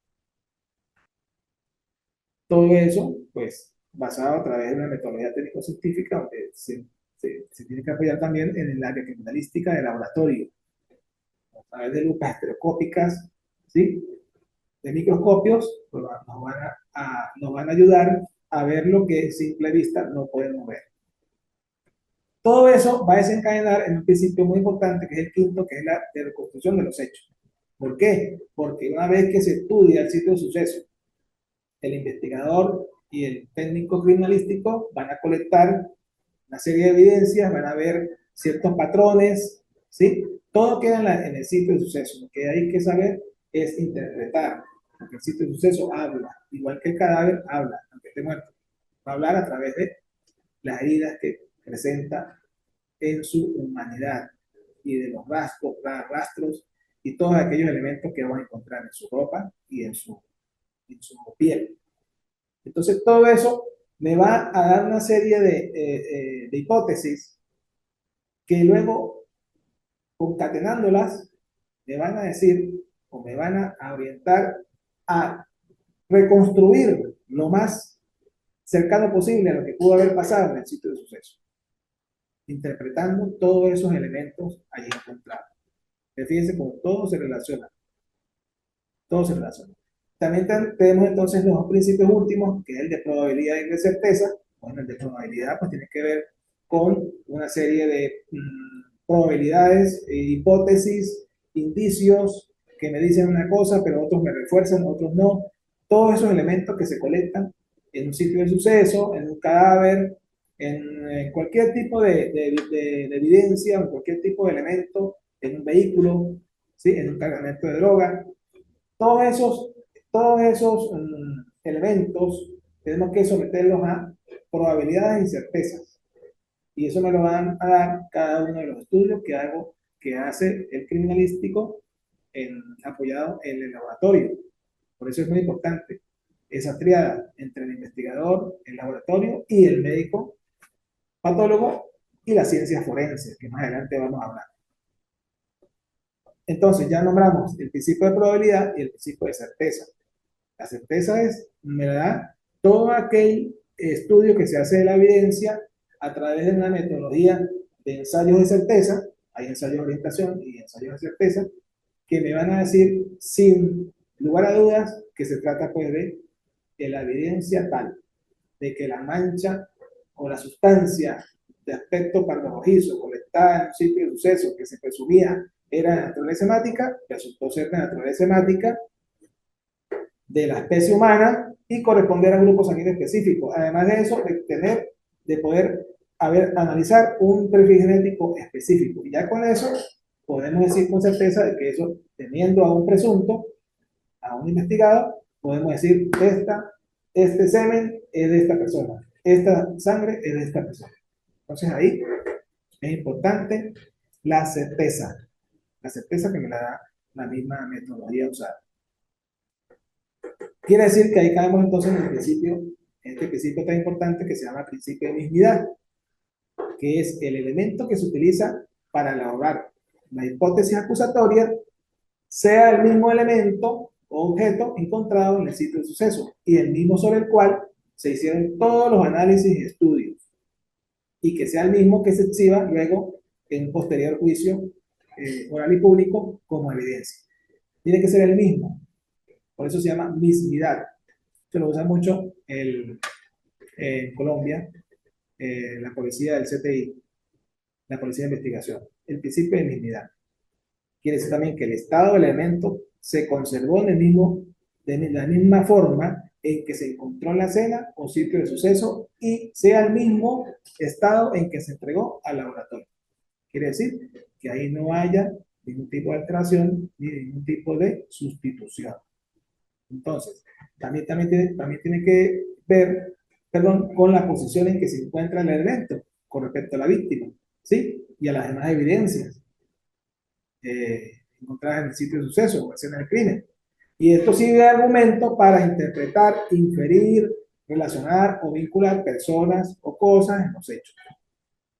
S1: Todo eso, pues, basado a través de una metodología técnico-científica, donde se tiene que apoyar también en el área criminalística de laboratorio, a través de lupas estereoscópicas, ¿sí? De microscopios, pues, nos van a ayudar a ver lo que a simple vista no podemos ver. Todo eso va a desencadenar en un principio muy importante, que es el quinto, que es la de reconstrucción de los hechos. ¿Por qué? Porque una vez que se estudia el sitio de suceso, el investigador y el técnico criminalístico van a colectar una serie de evidencias, van a ver ciertos patrones, ¿sí? Todo queda en el sitio de suceso. Lo que hay que saber es interpretar, porque el sitio de suceso habla, igual que el cadáver habla, aunque esté muerto. Va a hablar a través de las heridas que presenta en su humanidad y de los rastros y todos aquellos elementos que vamos a encontrar en su ropa y en su piel. Entonces, todo eso me va a dar una serie de hipótesis que luego, concatenándolas, me van a decir o me van a orientar a reconstruir lo más cercano posible a lo que pudo haber pasado en el sitio de suceso, interpretando todos esos elementos allí encontrados. Fíjense cómo todo se relaciona, todo se relaciona. También tenemos entonces los dos principios últimos, que es el de probabilidad y de certeza. Bueno, el de probabilidad pues tiene que ver con una serie de probabilidades, hipótesis, indicios que me dicen una cosa, pero otros me refuerzan, otros no. Todos esos elementos que se colectan en un sitio de suceso, en un cadáver, en cualquier tipo de evidencia, en cualquier tipo de elemento, en un vehículo, ¿sí? En un cargamento de droga. Todos esos, todos esos elementos tenemos que someterlos a probabilidades y certezas. Y eso me lo van a dar cada uno de los estudios que hace el criminalístico apoyado en el laboratorio. Por eso es muy importante esa triada entre el investigador, el laboratorio y el médico patólogo y las ciencias forenses, que más adelante vamos a hablar. Entonces ya nombramos el principio de probabilidad y el principio de certeza. La certeza me la da todo aquel estudio que se hace de la evidencia a través de una metodología de ensayos de certeza, hay ensayos de orientación y ensayos de certeza, que me van a decir sin lugar a dudas que se trata pues de la evidencia tal, de que la mancha o la sustancia de aspecto pardo-rojizo colectada en un sitio de suceso que se presumía era de naturaleza hemática, resultó ser de naturaleza hemática de la especie humana y corresponder a grupos sanguíneos específicos. Además de eso, de poder analizar un perfil genético específico. Y ya con eso podemos decir con certeza de que eso, teniendo a un presunto, a un investigado, podemos decir, este semen es de esta persona, esta sangre es de esta persona. Entonces ahí es importante la certeza que me la da la misma metodología usada. Quiere decir que ahí caemos entonces en el principio, en este principio tan importante que se llama principio de mismidad, que es el elemento que se utiliza para elaborar la hipótesis acusatoria, sea el mismo elemento o objeto encontrado en el sitio de suceso y el mismo sobre el cual se hicieron todos los análisis y estudios. y que sea el mismo que se exhiba luego en un posterior juicio oral y público como evidencia. Tiene que ser el mismo, por eso se llama mismidad. Se lo usa mucho en Colombia, la policía del CTI, la policía de investigación, el principio de mismidad. Quiere decir también que el estado del elemento se conservó en el mismo, de la misma forma en que se encontró en la escena o sitio de suceso y sea el mismo estado en que se entregó al laboratorio. Quiere decir que ahí no haya ningún tipo de alteración ni ningún tipo de sustitución. Entonces, también tiene que ver, perdón, con la posición en que se encuentra el elemento con respecto a la víctima, ¿sí? Y a las demás evidencias encontradas en el sitio de suceso o escena del crimen. Y esto sirve de argumento para interpretar, inferir, relacionar o vincular personas o cosas en los hechos.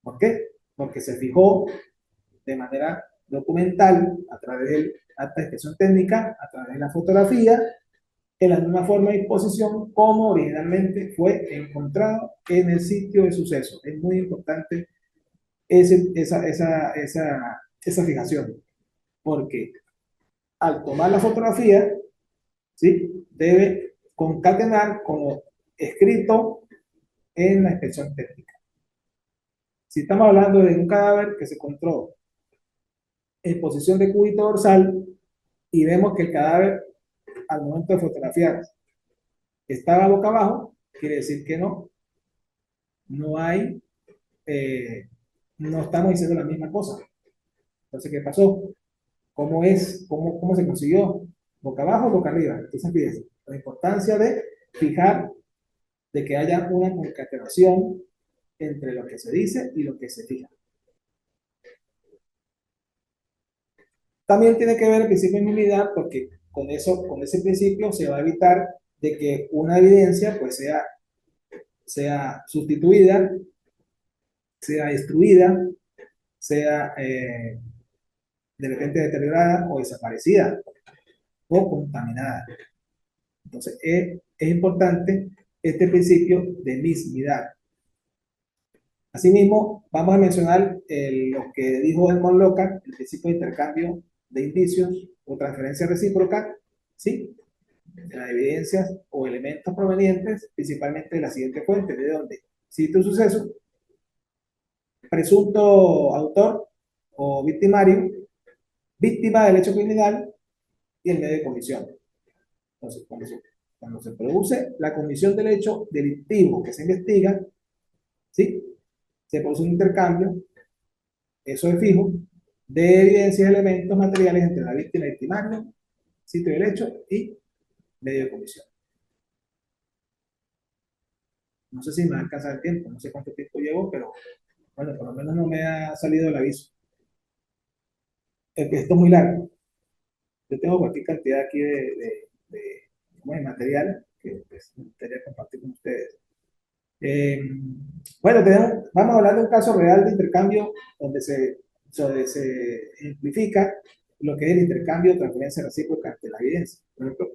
S1: ¿Por qué? Porque se fijó de manera documental, a través del acta de expresión técnica, a través de la fotografía, en la misma forma y posición como originalmente fue encontrado en el sitio de suceso. Es muy importante esa fijación, porque al tomar la fotografía, ¿sí? Debe concatenar como escrito en la inspección técnica. Si estamos hablando de un cadáver que se encontró en posición de cúbito dorsal y vemos que el cadáver al momento de fotografiar estaba boca abajo, quiere decir que no hay, eh, no estamos diciendo la misma cosa. Entonces, ¿qué pasó? ¿Cómo se consiguió? ¿Boca abajo o boca arriba? Entonces, fíjense, la importancia de fijar, de que haya una concatenación entre lo que se dice y lo que se fija. También tiene que ver el principio de inmunidad, porque con ese principio se va a evitar de que una evidencia pues sea sustituida, sea destruida, sea de repente deteriorada o desaparecida o contaminada. Entonces es importante este principio de mismidad. Asimismo, vamos a mencionar lo que dijo Edmond Locke, el principio de intercambio de indicios o transferencia recíproca, ¿sí? De las evidencias o elementos provenientes principalmente de la siguiente fuente, de donde sitio suceso, presunto autor o victimario, víctima del hecho criminal y el medio de comisión. Entonces, cuando se produce la comisión del hecho delictivo que se investiga, ¿sí? Se produce un intercambio, eso es fijo, de evidencias y elementos materiales entre la víctima y el victimario, sitio del hecho y medio de comisión. No sé si me va a alcanzar el tiempo, no sé cuánto tiempo llevo, pero bueno, por lo menos no me ha salido el aviso. Esto es muy largo. Yo tengo cualquier cantidad aquí de material que pues, me gustaría compartir con ustedes. Eh, bueno, vamos a hablar de un caso real de intercambio donde se ejemplifica lo que es el intercambio de transferencia recíproca de la evidencia. Por ejemplo,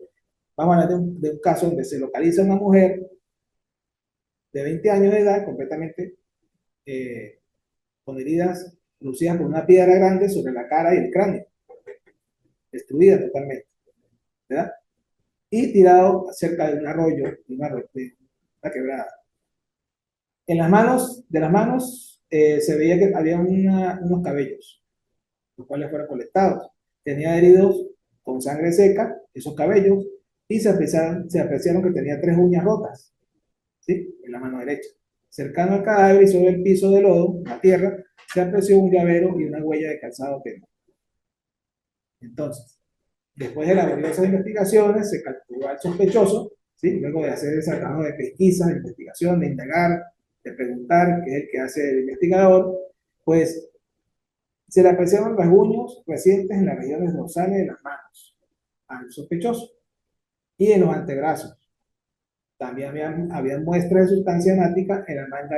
S1: vamos a hablar de un caso donde se localiza una mujer de 20 años de edad, completamente eh, con heridas producidas por una piedra grande sobre la cara y el cráneo, destruida totalmente, ¿verdad? Y tirado cerca de un arroyo, de una quebrada. De las manos se veía que había unos cabellos, los cuales fueron colectados. Tenía heridos con sangre seca, esos cabellos, y se apreciaron que tenía 3 uñas rotas, ¿sí? En la mano derecha. Cercano al cadáver y sobre el piso de lodo, la tierra, se apreció un llavero y una huella de calzado quemado. Entonces, después de laboriosas investigaciones, se capturó al sospechoso, ¿sí? Luego de hacer ese trabajo de pesquisa, de investigación, de indagar, de preguntar, que es el que hace el investigador, pues se le apreciaron rasguños recientes en las regiones dorsales de las manos al sospechoso y en los antebrazos. También habían muestras de sustancia hemática en la manga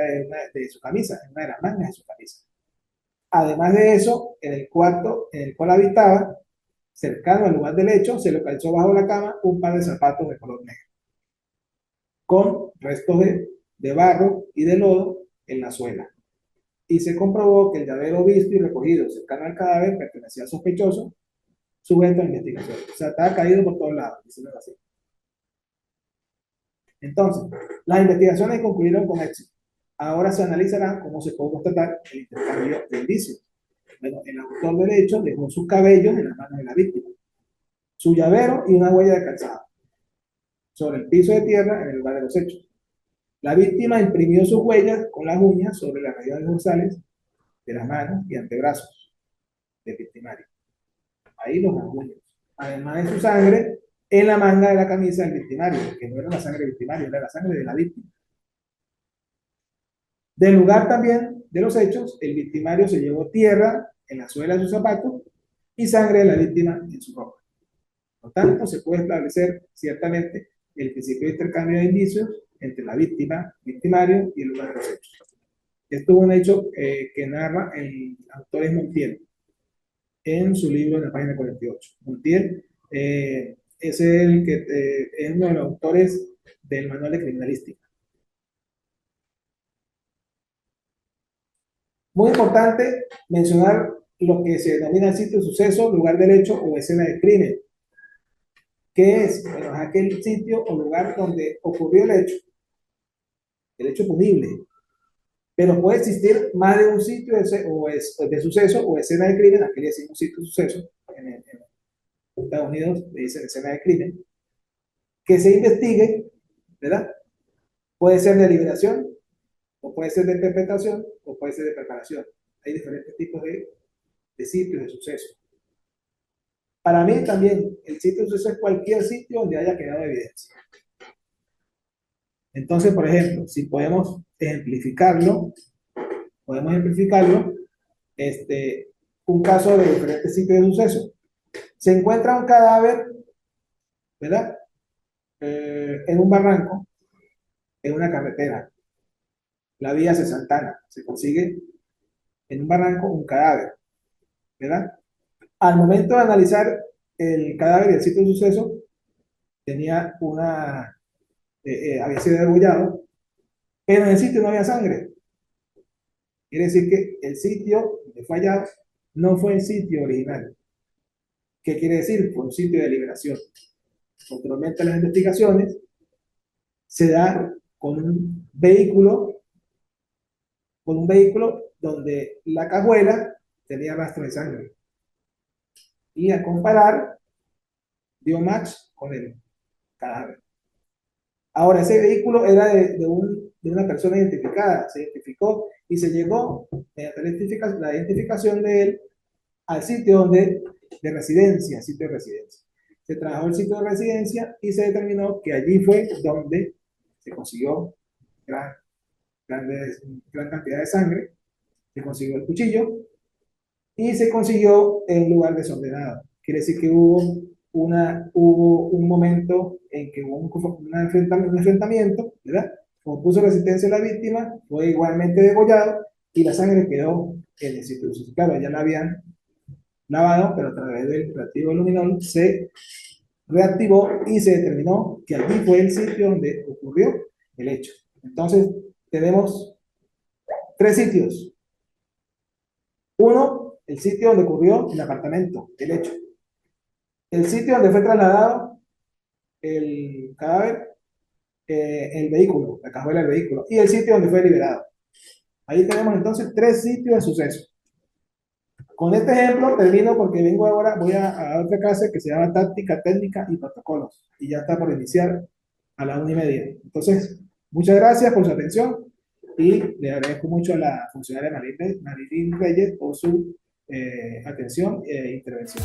S1: de su camisa, en una de las mangas de su camisa. Además de eso, en el cuarto en el cual habitaba, cercano al lugar del hecho, se localizó bajo la cama un par de zapatos de color negro, con restos de barro y de lodo en la suela. y se comprobó que el llavero visto y recogido cercano al cadáver pertenecía al sospechoso, sujeto a investigación. O sea, estaba caído por todos lados, decirlo así. Entonces, las investigaciones concluyeron con éxito. Ahora se analizará cómo se puede constatar el intercambio de indicios. Bueno, el autor del hecho dejó sus cabellos en las manos de la víctima, su llavero y una huella de calzado sobre el piso de tierra en el lugar de los hechos. La víctima imprimió sus huellas con las uñas sobre las regiones dorsales de las manos y antebrazos del victimario. Ahí los rasguños. Además de su sangre en la manga de la camisa del victimario, que no era la sangre del victimario, era la sangre de la víctima. Del lugar también de los hechos, el victimario se llevó tierra en la suela de sus zapatos y sangre de la víctima en su ropa. Por tanto, se puede establecer ciertamente el principio de intercambio de indicios entre la víctima, victimario y el lugar de los hechos. Esto es un hecho que narra el autor es Montiel en su libro en la página 48. Montiel es el que es uno de los autores del manual de criminalística. Muy importante mencionar lo que se denomina el sitio de suceso, lugar del hecho o escena del crimen. ¿Qué es? Bueno, es aquel sitio o lugar donde ocurrió el hecho punible. Pero puede existir más de un sitio de suceso o escena de crimen, aquí le decimos sitio de suceso, en Estados Unidos le dicen escena de crimen, que se investigue, ¿verdad? Puede ser de liberación, o puede ser de interpretación, o puede ser de preparación. Hay diferentes tipos de sitios de suceso. Para mí también, el sitio de suceso es cualquier sitio donde haya quedado evidencia. Entonces, por ejemplo, si podemos ejemplificarlo, un caso de diferentes sitios de suceso. Se encuentra un cadáver, ¿verdad? En un barranco, en una carretera. La vía hacia Santana. Se consigue en un barranco un cadáver, ¿verdad? Al momento de analizar el cadáver y el sitio de suceso, tenía había sido degollado, pero en el sitio no había sangre. Quiere decir que el sitio donde fue hallado no fue el sitio original. ¿Qué quiere decir? Fue un sitio de liberación. Posteriormente las investigaciones se da con un vehículo donde la cajuela tenía rastro de sangre. Y a comparar, dio match con el cadáver. Ahora, ese vehículo era de una persona identificada, se identificó y se llegó mediante la identificación de él al sitio de residencia, sitio de residencia. Se trabajó el sitio de residencia y se determinó que allí fue donde se consiguió gran cantidad de sangre, se consiguió el cuchillo y se consiguió el lugar desordenado. Quiere decir que hubo un momento en que hubo un enfrentamiento, ¿verdad? Como puso resistencia la víctima, fue igualmente degollado y la sangre quedó en el sitio. Claro, ya la habían lavado, pero a través del reactivo luminol se reactivó y se determinó que allí fue el sitio donde ocurrió el hecho. Entonces, tenemos tres sitios. Uno, el sitio donde ocurrió el apartamento, el hecho. El sitio donde fue trasladado el cadáver, el vehículo, la cajuela del vehículo, y el sitio donde fue liberado. Ahí tenemos entonces tres sitios de suceso. Con este ejemplo termino porque voy a otra clase que se llama Táctica, Técnica y Protocolos, y ya está por iniciar a la 1:30. Entonces, muchas gracias por su atención y le agradezco mucho a la funcionaria Marilyn Reyes por su atención e intervención.